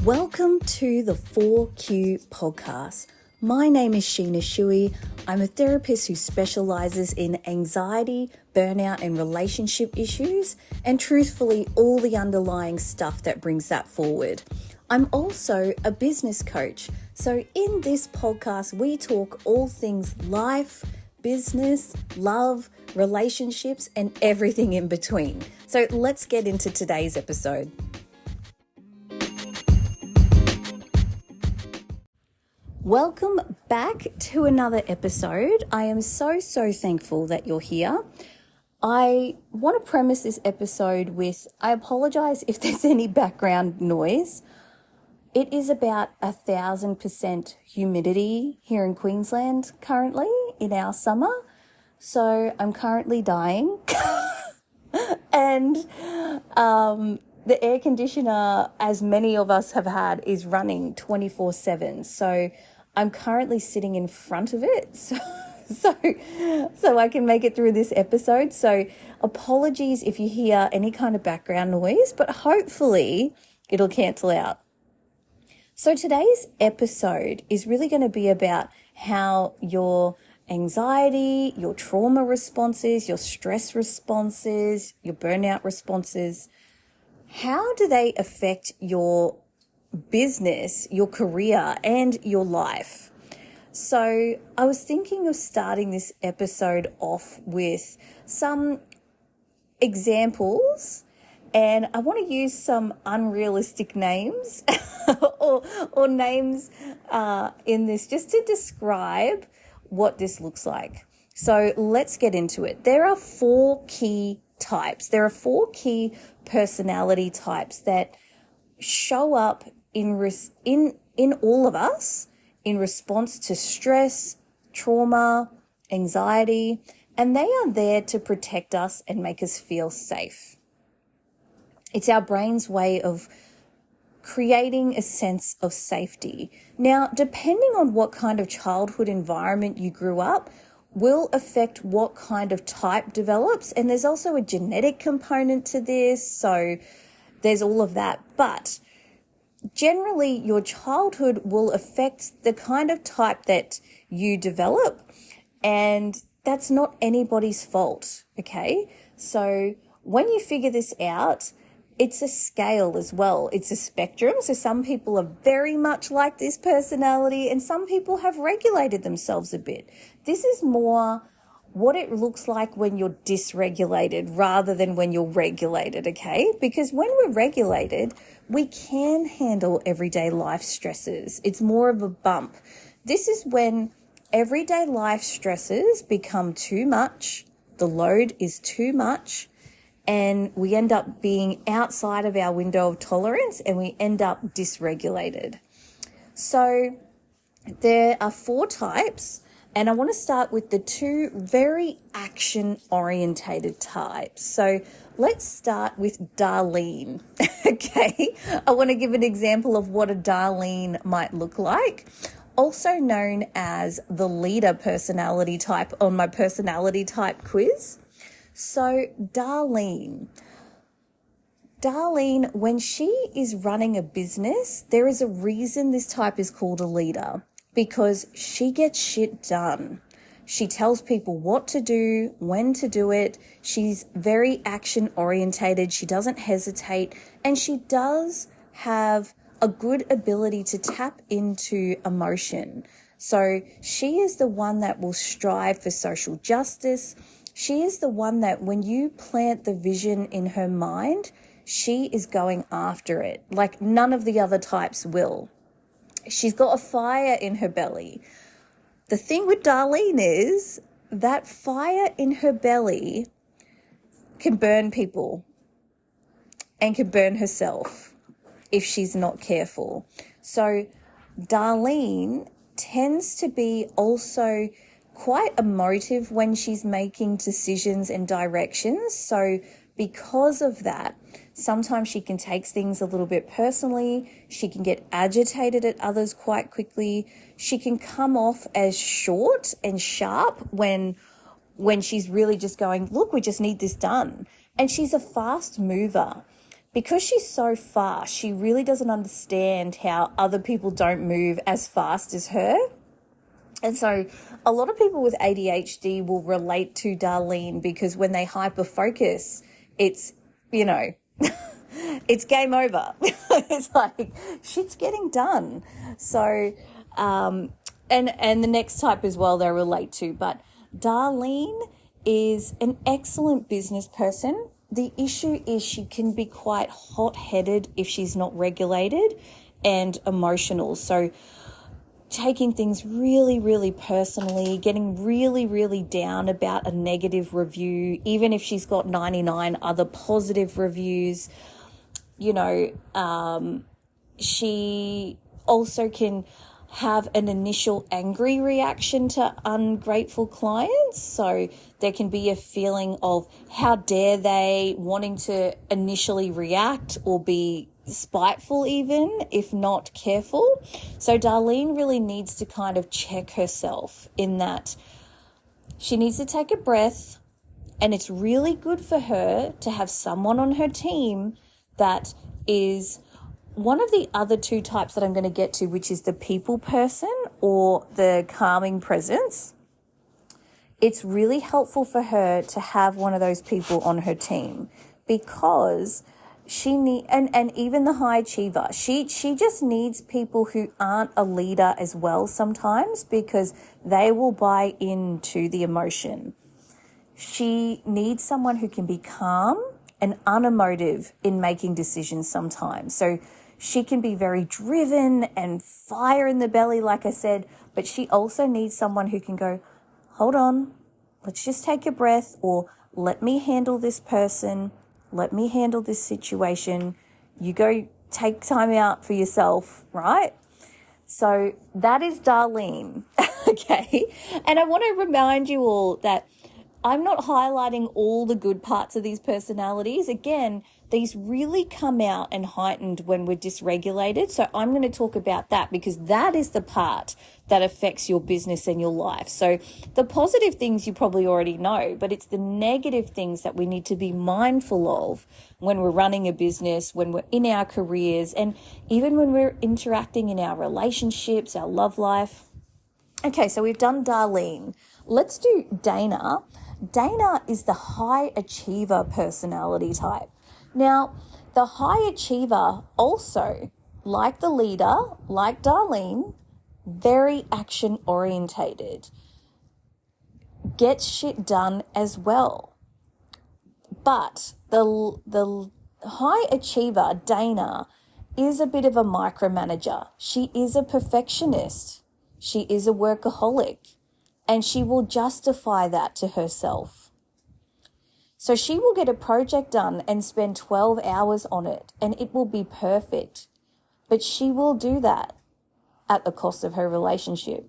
Welcome to the 4Q podcast. My name is Sheena. I'm a therapist who specializes in anxiety, burnout, and relationship issues, and truthfully, all the underlying stuff that brings that forward. I'm also a business coach. So in this podcast, we talk all things life, business, love, relationships, and everything in between. So let's get into today's episode. Welcome back to another episode. I am so thankful that you're here. I want to premise this episode with, I apologize if there's any background noise. It is about 1,000% humidity here in Queensland currently in our summer. So I'm currently dying. And the air conditioner, as many of us have had, is running 24/7. So I'm currently sitting in front of it so I can make it through this episode. So apologies if you hear any kind of background noise, but hopefully it'll cancel out. So today's episode is really going to be about how your anxiety, your trauma responses, your stress responses, your burnout responses, how do they affect your business, your career, and your life? So I was thinking of starting this episode off with some examples, and I want to use some unrealistic names or names in this just to describe what this looks like. So let's get into it. There are four key types. There are four key personality types that show up in all of us in response to stress, trauma, anxiety, and they are there to protect us and make us feel safe. It's our brain's way of creating a sense of safety. Now, depending on what kind of childhood environment you grew up, will affect what kind of type develops. And there's also a genetic component to this. So there's all of that. But generally, your childhood will affect the kind of type that you develop. And that's not anybody's fault. Okay. So when you figure this out, it's a scale as well. It's a spectrum. So some people are very much like this personality and some people have regulated themselves a bit. This is more what it looks like when you're dysregulated rather than when you're regulated, okay? Because when we're regulated, we can handle everyday life stresses. It's more of a bump. This is when everyday life stresses become too much, the load is too much, and we end up being outside of our window of tolerance and we end up dysregulated. So there are four types, and I want to start with the two very action-orientated types. So let's start with Darlene, okay? I want to give an example of what a Darlene might look like, also known as the leader personality type on my personality type quiz. So Darlene, when she is running a business, there is a reason this type is called a leader, because she gets shit done. She tells people what to do, when to do it. She's very action orientated. She doesn't hesitate, and she does have a good ability to tap into emotion. So she is the one that will strive for social justice. She is the one that when you plant the vision in her mind, she is going after it like none of the other types will. She's got a fire in her belly. The thing with Darlene is that fire in her belly can burn people and can burn herself if she's not careful. So Darlene tends to be also quite emotive when she's making decisions and directions. So because of that, sometimes she can take things a little bit personally. She can get agitated at others quite quickly. She can come off as short and sharp when she's really just going, look, we just need this done. And she's a fast mover. because she's so fast, she really doesn't understand how other people don't move as fast as her. And so a lot of people with ADHD will relate to Darlene because when they hyper focus, it's, you know, it's game over. It's like shit's getting done. So, and the next type as well they relate to. But Darlene is an excellent business person. The issue is she can be quite hot-headed if she's not regulated and emotional. So taking things really, really personally, getting really, really down about a negative review, even if she's got 99 other positive reviews. You know, she also can have an initial angry reaction to ungrateful clients. So there can be a feeling of how dare they, wanting to initially react or be spiteful even if not careful. So Darlene really needs to kind of check herself in that she needs to take a breath, and it's really good for her to have someone on her team that is one of the other two types that I'm going to get to, which is the people person or the calming presence. It's really helpful for her to have one of those people on her team because she and even the high achiever, she just needs people who aren't a leader as well sometimes because they will buy into the emotion. She needs someone who can be calm and unemotive in making decisions sometimes. So she can be very driven and fire in the belly, like I said, but she also needs someone who can go, hold on, let's just take a breath, or let me handle this person, let me handle this situation. You go take time out for yourself, right? So that is Darlene, okay? And I want to remind you all that I'm not highlighting all the good parts of these personalities. Again, these really come out and heightened when we're dysregulated. So I'm going to talk about that because that is the part that affects your business and your life. So the positive things you probably already know, but it's the negative things that we need to be mindful of when we're running a business, when we're in our careers, and even when we're interacting in our relationships, our love life. Okay, so we've done Darlene. Let's do Dana. Dana is the high achiever personality type. Now, the high achiever also, like the leader, like Darlene, very action orientated, gets shit done as well. But the high achiever, Dana, is a bit of a micromanager. She is a perfectionist. She is a workaholic. And she will justify that to herself. So she will get a project done and spend 12 hours on it, and it will be perfect. But she will do that at the cost of her relationship,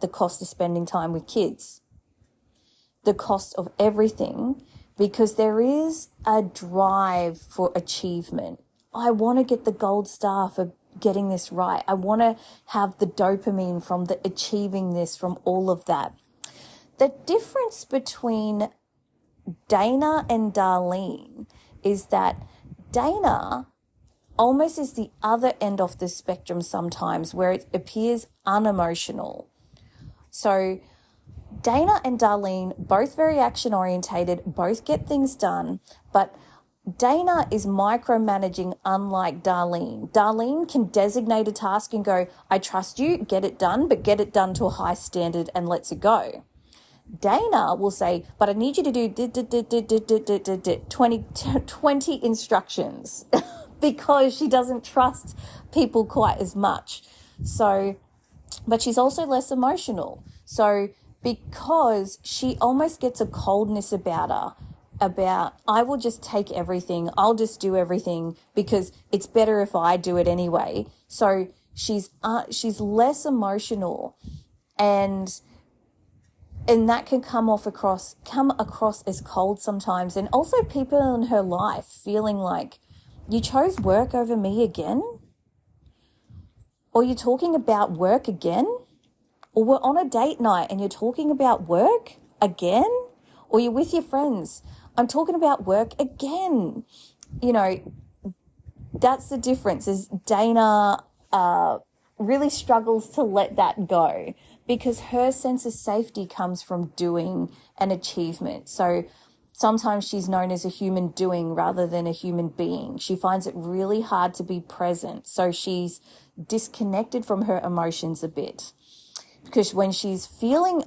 the cost of spending time with kids, the cost of everything, because there is a drive for achievement. I want to get the gold star for getting this right. I want to have the dopamine from the achieving this, from all of that. The difference between Dana and Darlene is that Dana almost is the other end of the spectrum sometimes, where it appears unemotional. So Dana and Darlene, both very action orientated, both get things done, but Dana is micromanaging, unlike Darlene. Darlene can designate a task and go, I trust you, get it done, but get it done to a high standard and lets it go. Dana will say, but I need you to do 20 instructions because she doesn't trust people quite as much. So, but she's also less emotional. So because she almost gets a coldness about her, I will just take everything, I'll just do everything because it's better if I do it anyway. So she's less emotional, and that can come across as cold sometimes. And also people in her life feeling like, you chose work over me again? Or you're talking about work again? Or we're on a date night and you're talking about work again? Or you're with your friends, I'm talking about work again. you know, that's the difference, is Dana really struggles to let that go because her sense of safety comes from doing and achievement. So sometimes she's known as a human doing rather than a human being. She finds it really hard to be present. So she's disconnected from her emotions a bit, because when she's feeling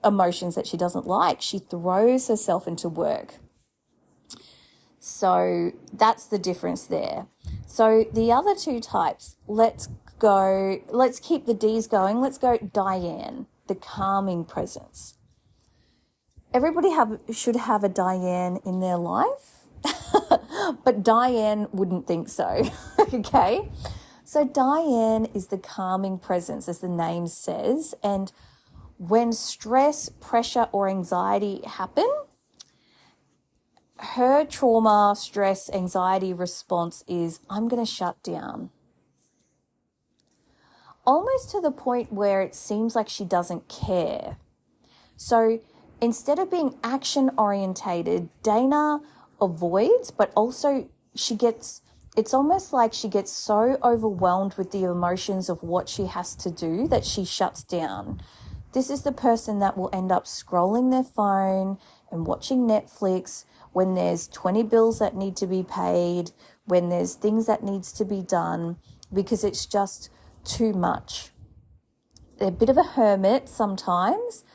emotions that she doesn't like, she throws herself into work. So that's the difference there. So the other two types, let's keep the D's going. Let's go Diane, the calming presence. Everybody should have a Diane in their life, but Diane wouldn't think so, okay? So Diane is the calming presence, as the name says, and when stress, pressure, or anxiety happen, her trauma, stress, anxiety response is, I'm going to shut down. Almost to the point where it seems like she doesn't care. So instead of being action orientated, Dana avoids, but also it's almost like she gets so overwhelmed with the emotions of what she has to do that she shuts down. This is the person that will end up scrolling their phone and watching Netflix when there's 20 bills that need to be paid, when there's things that needs to be done, because it's just too much. They're a bit of a hermit sometimes,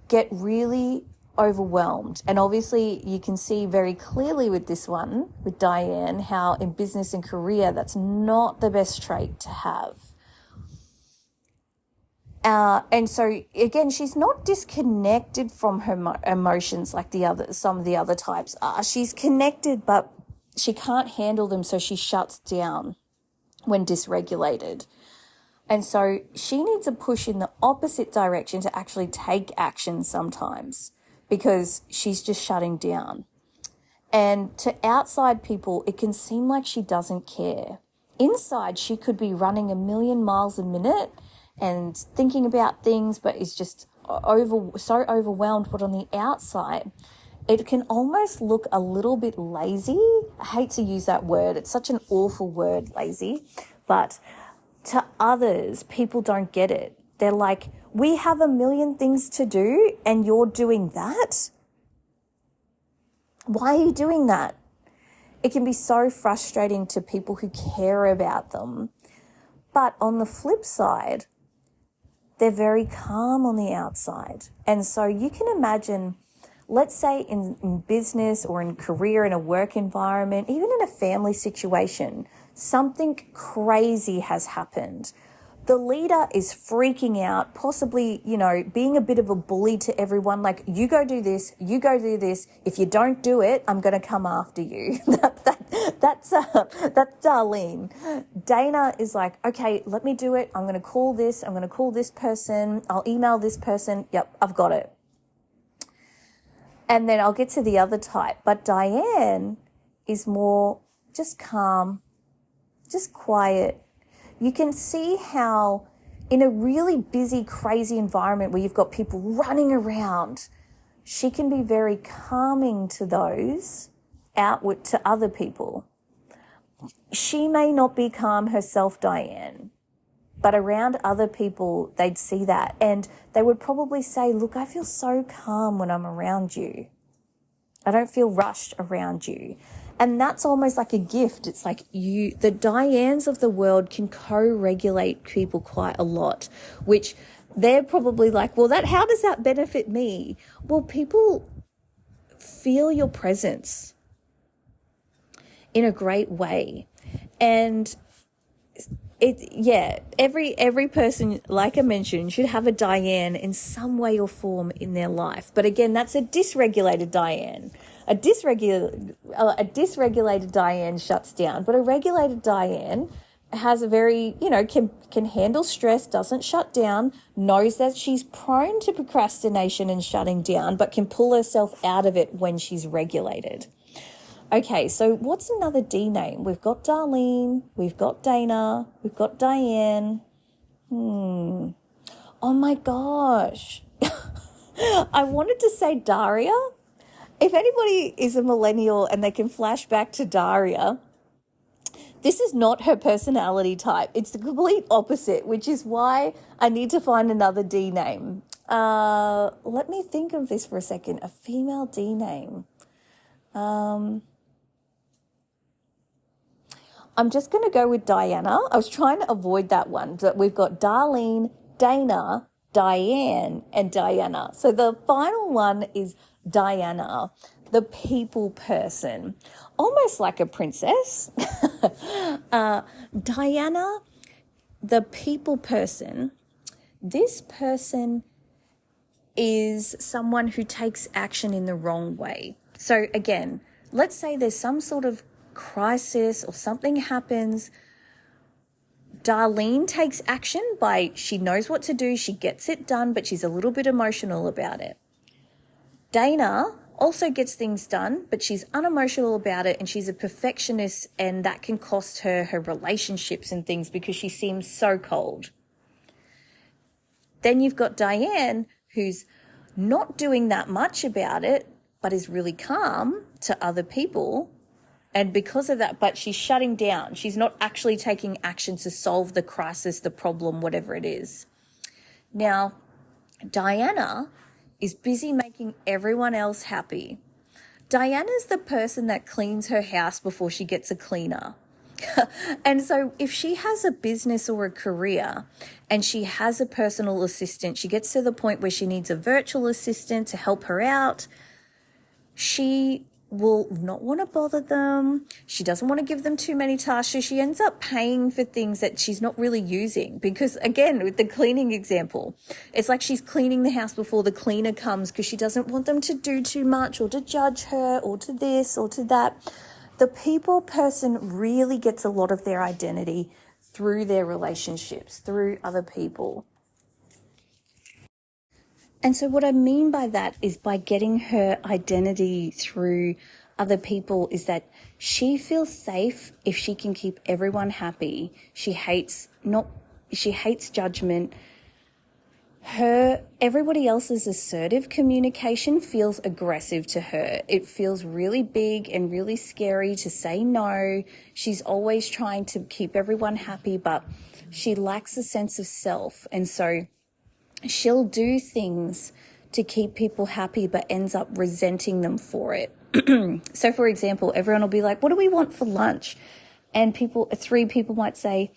get really overwhelmed. And obviously you can see very clearly with this one, with Diane, how in business and career, that's not the best trait to have. And so again, she's not disconnected from her emotions like some of the other types are. She's connected, but she can't handle them, so she shuts down when dysregulated. And so she needs a push in the opposite direction to actually take action sometimes, because she's just shutting down. And to outside people, it can seem like she doesn't care. Inside, she could be running 1,000,000 miles a minute and thinking about things, but is just so overwhelmed. But on the outside, it can almost look a little bit lazy. I hate to use that word. It's such an awful word, lazy. But to others, people don't get it. They're like, we have 1,000,000 things to do and you're doing that? Why are you doing that? It can be so frustrating to people who care about them. But on the flip side, they're very calm on the outside. And so you can imagine, let's say in business or in career, in a work environment, even in a family situation, something crazy has happened. The leader is freaking out, possibly, being a bit of a bully to everyone, like, you go do this, you go do this. If you don't do it, I'm going to come after you. That's Darlene. Dana is like, okay, let me do it. I'm going to call this. I'm going to call this person. I'll email this person. Yep, I've got it. And then I'll get to the other type. But Diane is more just calm, just quiet. You can see how in a really busy, crazy environment where you've got people running around, she can be very calming to those outward to other people. She may not be calm herself, Diane, but around other people, they'd see that. And they would probably say, look, I feel so calm when I'm around you. I don't feel rushed around you. And that's almost like a gift. It's like the Dianes of the world can co-regulate people quite a lot, which they're probably like, well, how does that benefit me? Well, people feel your presence in a great way. And every person, like I mentioned, should have a Diane in some way or form in their life. But again, that's a dysregulated Diane. A dysregulated Diane shuts down, but a regulated Diane has a very, can handle stress, doesn't shut down, knows that she's prone to procrastination and shutting down, but can pull herself out of it when she's regulated. Okay, so what's another D name? We've got Darlene, we've got Dana, we've got Diane. Oh my gosh. I wanted to say Daria, if anybody is a millennial and they can flash back to Daria, this is not her personality type. It's the complete opposite, which is why I need to find another D name. Let me think of this for a second. A female D name. I'm just going to go with Diana. I was trying to avoid that one, but we've got Darlene, Dana, Diane, and Diana. So the final one is Diana, the people person, almost like a princess. Diana, the people person. This person is someone who takes action in the wrong way. So again, let's say there's some sort of crisis or something happens. Darlene takes action by, she knows what to do, she gets it done, but she's a little bit emotional about it. Dana also gets things done, but she's unemotional about it, and she's a perfectionist, and that can cost her her relationships and things because she seems so cold. Then you've got Diane, who's not doing that much about it, but is really calm to other people. And because of that, but she's shutting down. She's not actually taking action to solve the crisis, the problem, whatever it is. Now, Diana is busy making everyone else happy. Diana's the person that cleans her house before she gets a cleaner. And so if she has a business or a career and she has a personal assistant, she gets to the point where she needs a virtual assistant to help her out, she will not want to bother them. She doesn't want to give them too many tasks. So she ends up paying for things that she's not really using because, again, with the cleaning example, it's like she's cleaning the house before the cleaner comes because she doesn't want them to do too much or to judge her or to this or to that. The people person really gets a lot of their identity through their relationships, through other people. And so what I mean by that is by getting her identity through other people is that she feels safe if she can keep everyone happy. She hates judgment. Everybody else's assertive communication feels aggressive to her. It feels really big and really scary to say no. She's always trying to keep everyone happy, but she lacks a sense of self. And so she'll do things to keep people happy, but ends up resenting them for it. So, for example, everyone will be like, what do we want for lunch? And three people might say,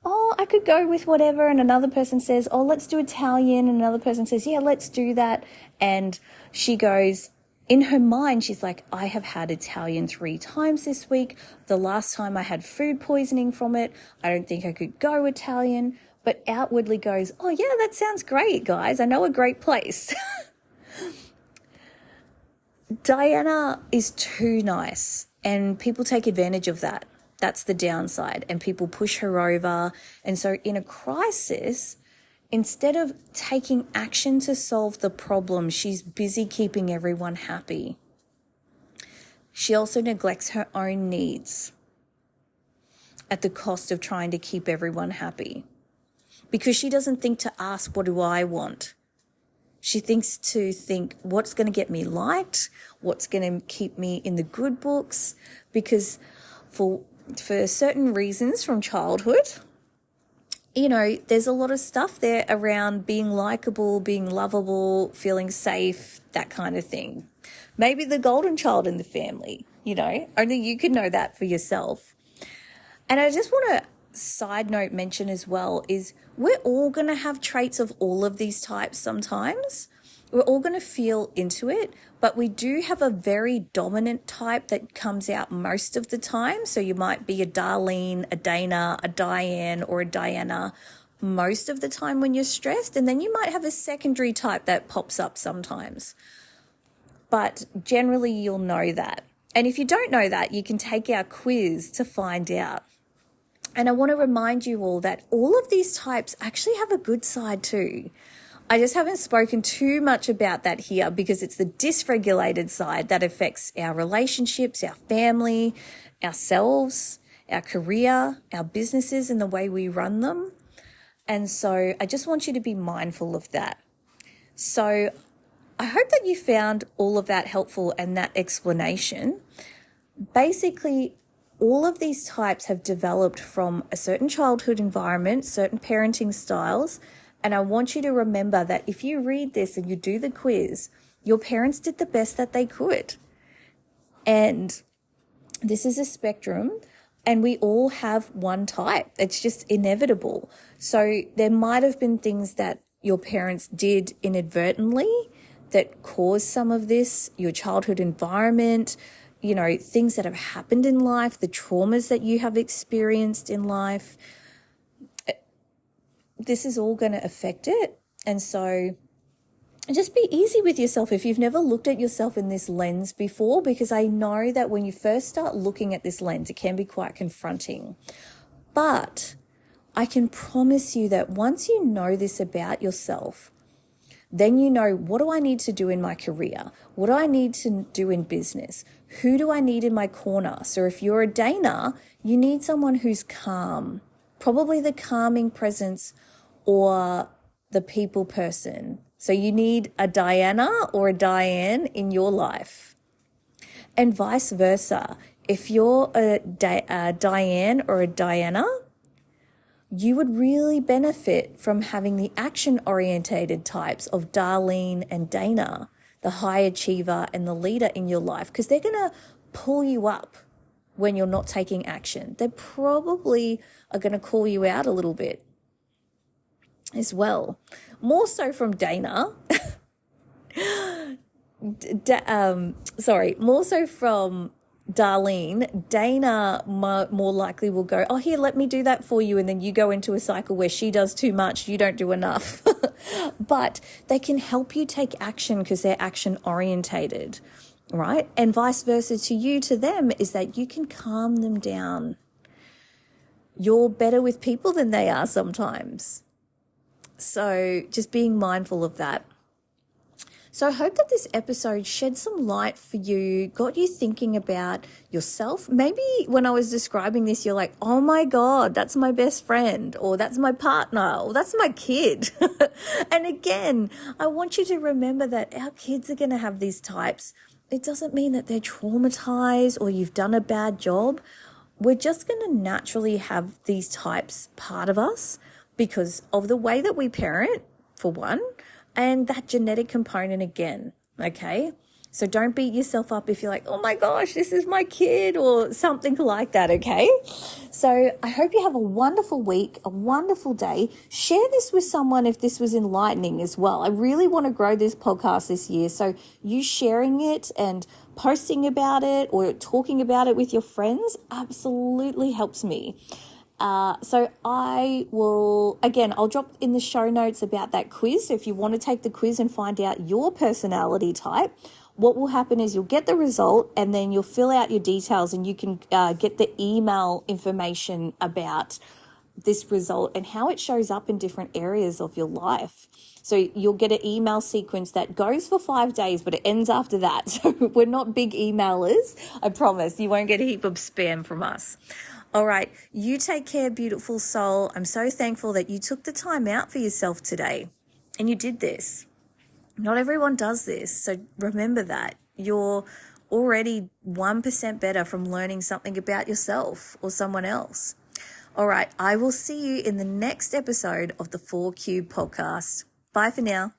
oh, I could go with whatever. And another person says, oh, let's do Italian. And another person says, yeah, let's do that. And she goes, in her mind, she's like, I have had Italian 3 times this week. The last time I had food poisoning from it. I don't think I could go Italian. But outwardly goes, oh, yeah, that sounds great, guys. I know a great place. Diana is too nice, and people take advantage of that. That's the downside, and people push her over. And so in a crisis, instead of taking action to solve the problem, she's busy keeping everyone happy. She also neglects her own needs at the cost of trying to keep everyone happy. Because she doesn't think to ask, what do I want? She thinks to think, what's going to get me liked? What's going to keep me in the good books? Because for certain reasons from childhood, there's a lot of stuff there around being likable, being lovable, feeling safe, that kind of thing. Maybe the golden child in the family, only you can know that for yourself. And I just want to side note mention as well is we're all going to have traits of all of these types sometimes. We're all going to feel into it, but we do have a very dominant type that comes out most of the time. So you might be a Darlene, a Dana, a Diane, or a Diana most of the time when you're stressed. And then you might have a secondary type that pops up sometimes. But generally you'll know that. And if you don't know that, you can take our quiz to find out. And I want to remind you all that all of these types actually have a good side too. I just haven't spoken too much about that here because it's the dysregulated side that affects our relationships, our family, ourselves, our career, our businesses, and the way we run them. And so I just want you to be mindful of that. So I hope that you found all of that helpful and that explanation. Basically, all of these types have developed from a certain childhood environment, certain parenting styles. And I want you to remember that if you read this and you do the quiz, your parents did the best that they could. And this is a spectrum, and we all have one type. It's just inevitable. So there might have been things that your parents did inadvertently that caused some of this, your childhood environment, things that have happened in life, the traumas that you have experienced in life. This is all going to affect it. And so just be easy with yourself if you've never looked at yourself in this lens before, because I know that when you first start looking at this lens, it can be quite confronting. But I can promise you that once you know this about yourself, then you know, what do I need to do in my career? What do I need to do in business? Who do I need in my corner? So if you're a Dana, you need someone who's calm, probably the calming presence or the people person. So you need a Diana or a Diane in your life. And vice versa. If you're a Diane or a Diana, you would really benefit from having the action-orientated types of Darlene and Dana, the high achiever and the leader in your life, because they're going to pull you up when you're not taking action. They probably are going to call you out a little bit as well. More so from Dana. More so from Darlene. Dana more likely will go, oh, here, let me do that for you. And then you go into a cycle where she does too much, you don't do enough. But they can help you take action because they're action orientated, right? And vice versa to them is that you can calm them down. You're better with people than they are sometimes. So just being mindful of that. So I hope that this episode shed some light for you, got you thinking about yourself. Maybe when I was describing this, you're like, oh my God, that's my best friend, or that's my partner, or that's my kid. And again, I want you to remember that our kids are going to have these types. It doesn't mean that they're traumatized or you've done a bad job. We're just going to naturally have these types part of us because of the way that we parent, for one, and that genetic component again, okay? So don't beat yourself up if you're like, oh my gosh, this is my kid or something like that, okay? So I hope you have a wonderful week, a wonderful day. Share this with someone if this was enlightening as well. I really want to grow this podcast this year. So you sharing it and posting about it or talking about it with your friends absolutely helps me. So I'll drop in the show notes about that quiz. So if you want to take the quiz and find out your personality type, what will happen is you'll get the result and then you'll fill out your details and you can get the email information about this result and how it shows up in different areas of your life. So you'll get an email sequence that goes for 5 days, but it ends after that. So we're not big emailers. I promise you won't get a heap of spam from us. All right, you take care, beautiful soul. I'm so thankful that you took the time out for yourself today and you did this. Not everyone does this, so remember that. You're already 1% better from learning something about yourself or someone else. All right, I will see you in the next episode of the 4Q podcast. Bye for now.